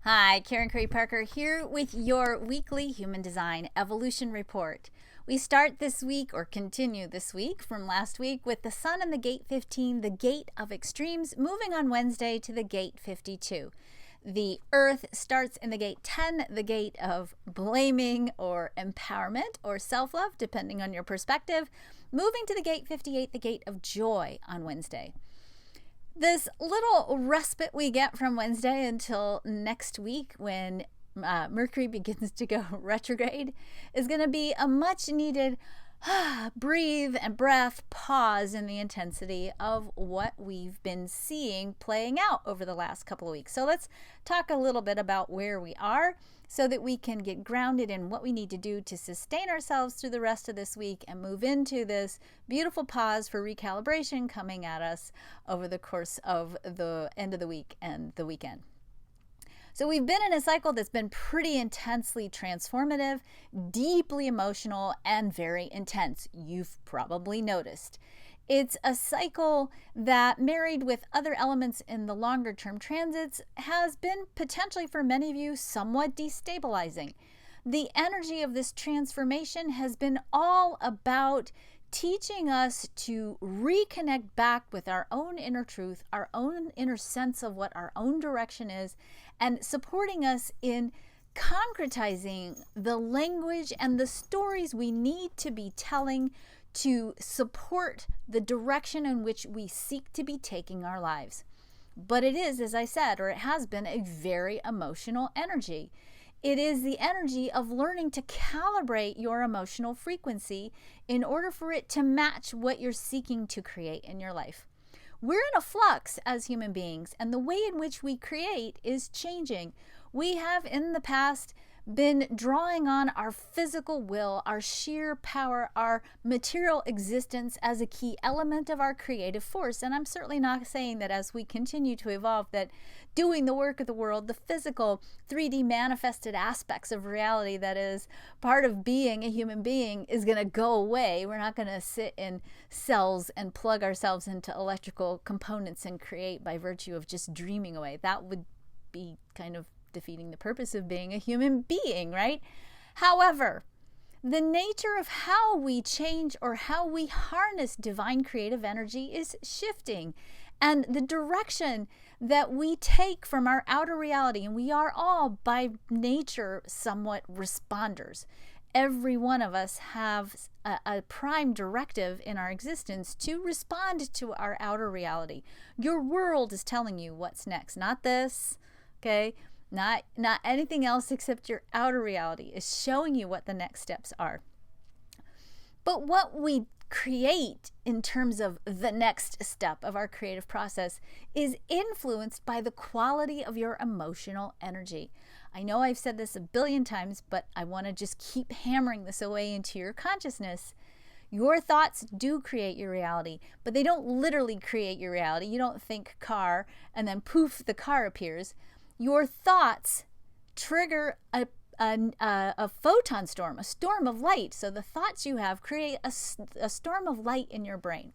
Hi, Karen Curry Parker here with your weekly Human Design Evolution Report. We start this week, or continue this week from last week, with the Sun in the Gate 15, the Gate of Extremes, moving on Wednesday to the Gate 52. The Earth starts in the Gate 10, the Gate of Blaming or Empowerment or Self-Love, depending on your perspective, moving to the Gate 58, the Gate of Joy on Wednesday. This little respite we get from Wednesday until next week when Mercury begins to go retrograde is going to be a much needed breathe and breath pause in the intensity of what we've been seeing playing out over the last couple of weeks. So let's talk a little bit about where we are so that we can get grounded in what we need to do to sustain ourselves through the rest of this week and move into this beautiful pause for recalibration coming at us over the course of the end of the week and the weekend. So we've been in a cycle that's been pretty intensely transformative, deeply emotional, and very intense. You've probably noticed. It's a cycle that, married with other elements in the longer term transits, has been potentially for many of you somewhat destabilizing. The energy of this transformation has been all about teaching us to reconnect back with our own inner truth, our own inner sense of what our own direction is, and supporting us in concretizing the language and the stories we need to be telling to support the direction in which we seek to be taking our lives. But it is, as I said, or it has been, a very emotional energy. It is the energy of learning to calibrate your emotional frequency in order for it to match what you're seeking to create in your life. We're in a flux as human beings, and the way in which we create is changing. We have in the past been drawing on our physical will, our sheer power, our material existence as a key element of our creative force. And I'm certainly not saying that as we continue to evolve that doing the work of the world, the physical 3D manifested aspects of reality that is part of being a human being is going to go away. We're not going to sit in cells and plug ourselves into electrical components and create by virtue of just dreaming away. That would be kind of defeating the purpose of being a human being, right? However, the nature of how we change or how we harness divine creative energy is shifting. And the direction that we take from our outer reality, and we are all by nature somewhat responders. Every one of us have a prime directive in our existence to respond to our outer reality. Your world is telling you what's next, not this, okay? Not anything else except your outer reality is showing you what the next steps are. But what we create in terms of the next step of our creative process is influenced by the quality of your emotional energy. I know I've said this a billion times, but I want to just keep hammering this away into your consciousness. Your thoughts do create your reality, but they don't literally create your reality. You don't think car and then poof, the car appears. Your thoughts trigger a photon storm, a storm of light. So the thoughts you have create a storm of light in your brain.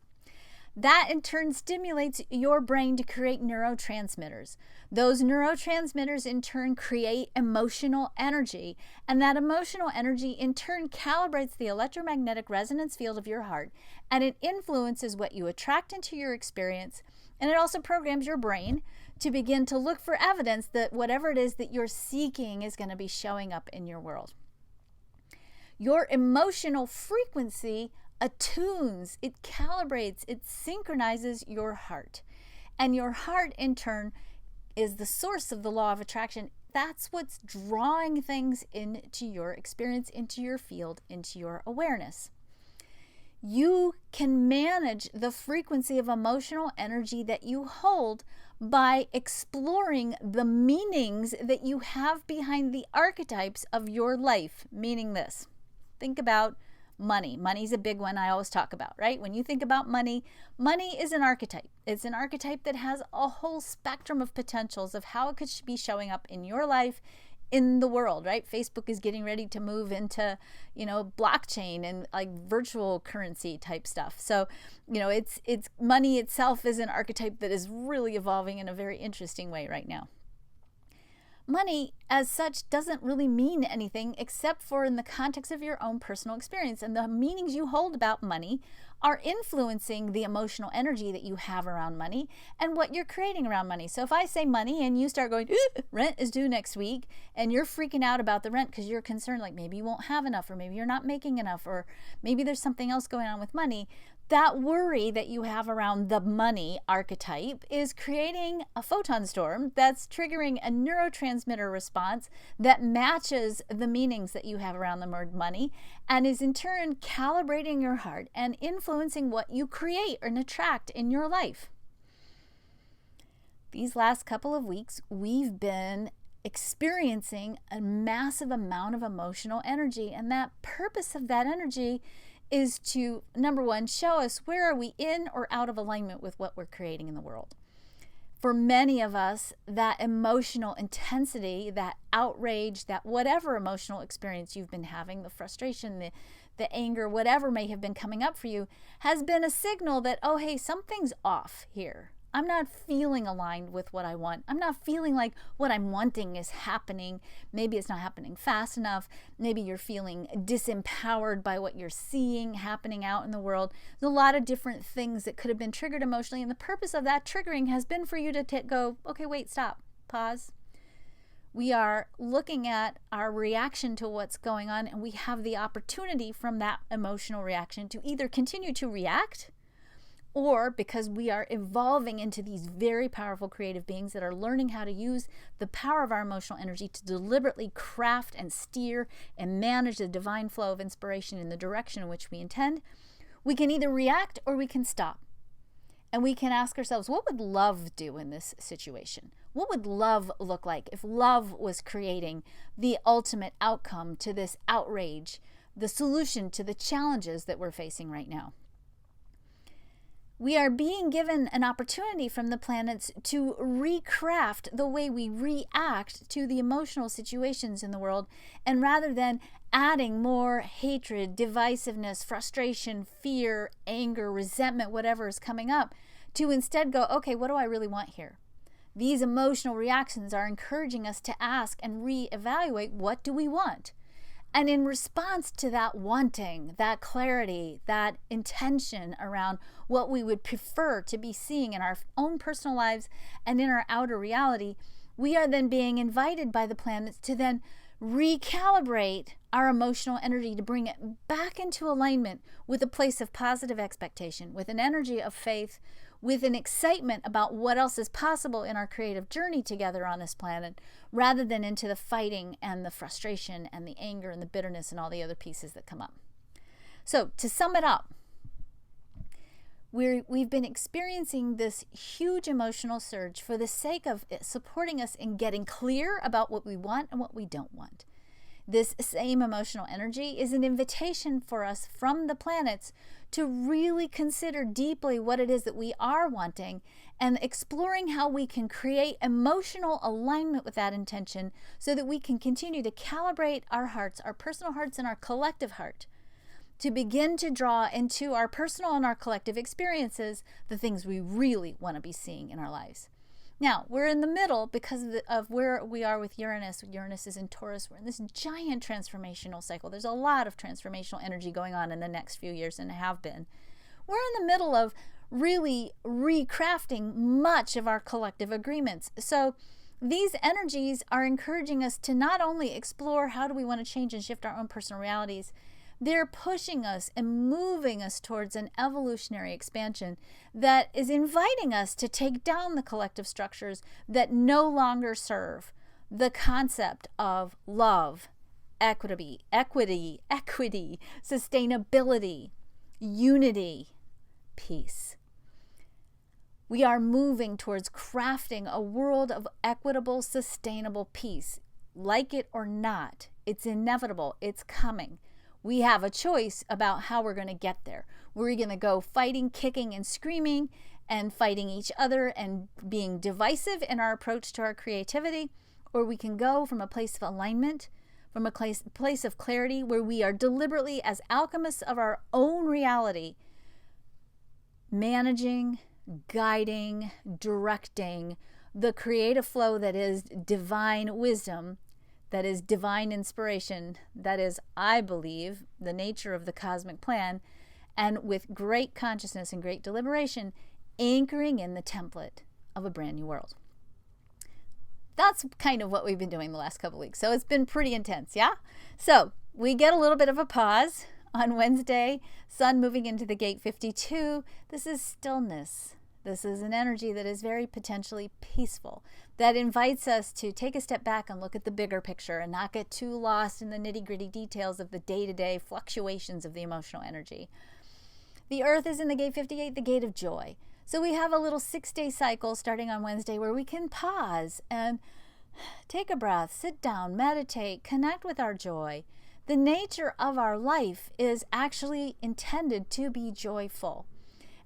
That in turn stimulates your brain to create neurotransmitters. Those neurotransmitters in turn create emotional energy, and that emotional energy in turn calibrates the electromagnetic resonance field of your heart, and it influences what you attract into your experience, and it also programs your brain to begin to look for evidence that whatever it is that you're seeking is going to be showing up in your world. Your emotional frequency attunes, it calibrates, it synchronizes your heart. And your heart, in turn, is the source of the law of attraction. That's what's drawing things into your experience, into your field, into your awareness. You can manage the frequency of emotional energy that you hold by exploring the meanings that you have behind the archetypes of your life. Meaning this, think about money. Money's a big one I always talk about, right? When you think about money, money is an archetype. It's an archetype that has a whole spectrum of potentials of how it could be showing up in your life, in the world, right? Facebook is getting ready to move into, blockchain and like virtual currency type stuff. So, it's money itself is an archetype that is really evolving in a very interesting way right now. Money as such doesn't really mean anything except for in the context of your own personal experience, and the meanings you hold about money are influencing the emotional energy that you have around money and what you're creating around money. So if I say money and you start going, rent is due next week, and you're freaking out about the rent because you're concerned like maybe you won't have enough, or maybe you're not making enough, or maybe there's something else going on with money, that worry that you have around the money archetype is creating a photon storm that's triggering a neurotransmitter response that matches the meanings that you have around the word money, and is in turn calibrating your heart and influencing what you create and attract in your life. These last couple of weeks, we've been experiencing a massive amount of emotional energy, and that purpose of that energy is to, number one, show us where are we in or out of alignment with what we're creating in the world. For many of us, that emotional intensity, that outrage, that whatever emotional experience you've been having, the frustration, the anger, whatever may have been coming up for you, has been a signal that, oh, hey, something's off here. I'm not feeling aligned with what I want. I'm not feeling like what I'm wanting is happening. Maybe it's not happening fast enough. Maybe you're feeling disempowered by what you're seeing happening out in the world. There's a lot of different things that could have been triggered emotionally, and the purpose of that triggering has been for you to go, okay, wait, stop, pause. We are looking at our reaction to what's going on, and we have the opportunity from that emotional reaction to either continue to react, or because we are evolving into these very powerful creative beings that are learning how to use the power of our emotional energy to deliberately craft and steer and manage the divine flow of inspiration in the direction in which we intend, we can either react or we can stop. And we can ask ourselves, what would love do in this situation? What would love look like if love was creating the ultimate outcome to this outrage, the solution to the challenges that we're facing right now? We are being given an opportunity from the planets to recraft the way we react to the emotional situations in the world, and rather than adding more hatred, divisiveness, frustration, fear, anger, resentment, whatever is coming up, to instead go, okay, what do I really want here? These emotional reactions are encouraging us to ask and reevaluate, what do we want? And in response to that wanting, that clarity, that intention around what we would prefer to be seeing in our own personal lives and in our outer reality, we are then being invited by the planets to then recalibrate our emotional energy to bring it back into alignment with a place of positive expectation, with an energy of faith, with an excitement about what else is possible in our creative journey together on this planet, rather than into the fighting and the frustration and the anger and the bitterness and all the other pieces that come up. So to sum it up, we've been experiencing this huge emotional surge for the sake of supporting us in getting clear about what we want and what we don't want. This same emotional energy is an invitation for us from the planets to really consider deeply what it is that we are wanting, and exploring how we can create emotional alignment with that intention so that we can continue to calibrate our hearts, our personal hearts and our collective heart, to begin to draw into our personal and our collective experiences the things we really want to be seeing in our lives. Now, we're in the middle because of where we are with Uranus. Uranus is in Taurus. We're in this giant transformational cycle. There's a lot of transformational energy going on in the next few years, and have been. We're in the middle of really recrafting much of our collective agreements. So these energies are encouraging us to not only explore how do we want to change and shift our own personal realities, they're pushing us and moving us towards an evolutionary expansion that is inviting us to take down the collective structures that no longer serve the concept of love, equity, sustainability, unity, peace. We are moving towards crafting a world of equitable, sustainable peace. Like it or not, it's inevitable. It's coming. We have a choice about how we're going to get there. We're going to go fighting, kicking, and screaming, and fighting each other and being divisive in our approach to our creativity, or we can go from a place of alignment, from a place of clarity, where we are deliberately, as alchemists of our own reality, managing, guiding, directing the creative flow that is divine wisdom, that is divine inspiration, that is, I believe, the nature of the cosmic plan, and with great consciousness and great deliberation, anchoring in the template of a brand new world. That's kind of what we've been doing the last couple weeks. So it's been pretty intense, yeah? So we get a little bit of a pause on Wednesday, Sun moving into the gate 52. This is stillness. This is an energy that is very potentially peaceful, that invites us to take a step back and look at the bigger picture and not get too lost in the nitty-gritty details of the day-to-day fluctuations of the emotional energy. The Earth is in the gate 58, the gate of joy. So we have a little 6-day cycle starting on Wednesday where we can pause and take a breath, sit down, meditate, connect with our joy. The nature of our life is actually intended to be joyful.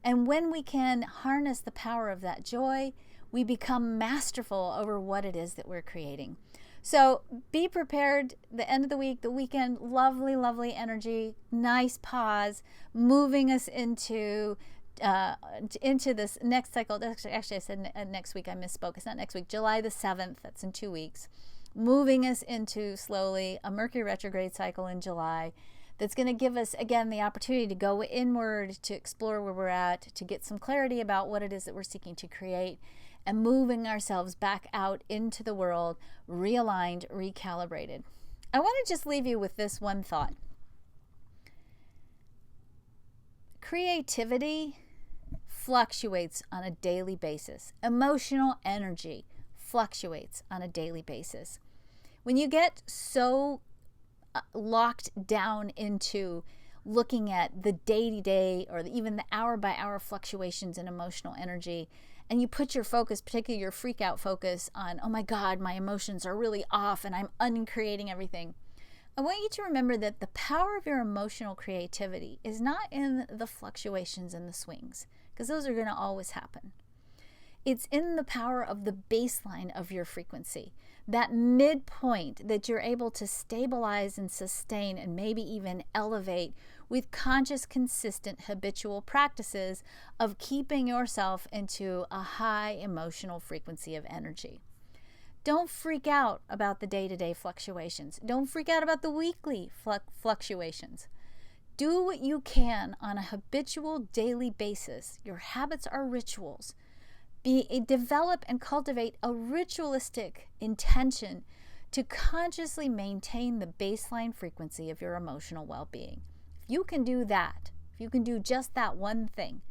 And when we can harness the power of that joy, we become masterful over what it is that we're creating. So be prepared. The end of the week, the weekend, lovely, lovely energy, nice pause, moving us into this next cycle. Actually, I said next week. I misspoke. It's not next week. July the 7th. That's in 2 weeks. Moving us into slowly a Mercury retrograde cycle in July. That's going to give us, again, the opportunity to go inward, to explore where we're at, to get some clarity about what it is that we're seeking to create, and moving ourselves back out into the world, realigned, recalibrated. I want to just leave you with this one thought. Creativity fluctuates on a daily basis. Emotional energy fluctuates on a daily basis. When you get so locked down into looking at the day-to-day or even the hour-by-hour fluctuations in emotional energy, and you put your focus, particularly your freak-out focus, on, oh my God, my emotions are really off and I'm uncreating everything. I want you to remember that the power of your emotional creativity is not in the fluctuations and the swings, because those are going to always happen. It's in the power of the baseline of your frequency, that midpoint that you're able to stabilize and sustain and maybe even elevate with conscious, consistent, habitual practices of keeping yourself into a high emotional frequency of energy. Don't freak out about the day-to-day fluctuations. Don't freak out about the weekly fluctuations. Do what you can on a habitual daily basis. Your habits are rituals. Develop and cultivate a ritualistic intention to consciously maintain the baseline frequency of your emotional well-being. If you can do that, if you can do just that one thing,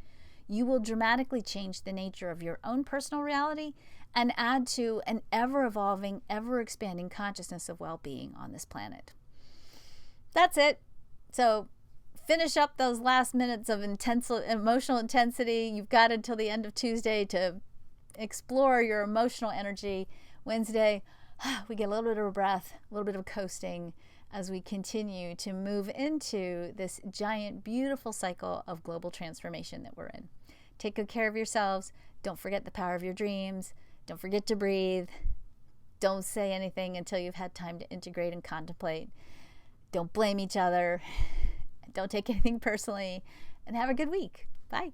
you will dramatically change the nature of your own personal reality and add to an ever-evolving, ever-expanding consciousness of well-being on this planet. That's it. So finish up those last minutes of intense emotional intensity. You've got until the end of Tuesday to explore your emotional energy. Wednesday, we get a little bit of a breath, a little bit of coasting as we continue to move into this giant, beautiful cycle of global transformation that we're in. Take good care of yourselves. Don't forget the power of your dreams. Don't forget to breathe. Don't say anything until you've had time to integrate and contemplate. Don't blame each other. Don't take anything personally. And have a good week. Bye.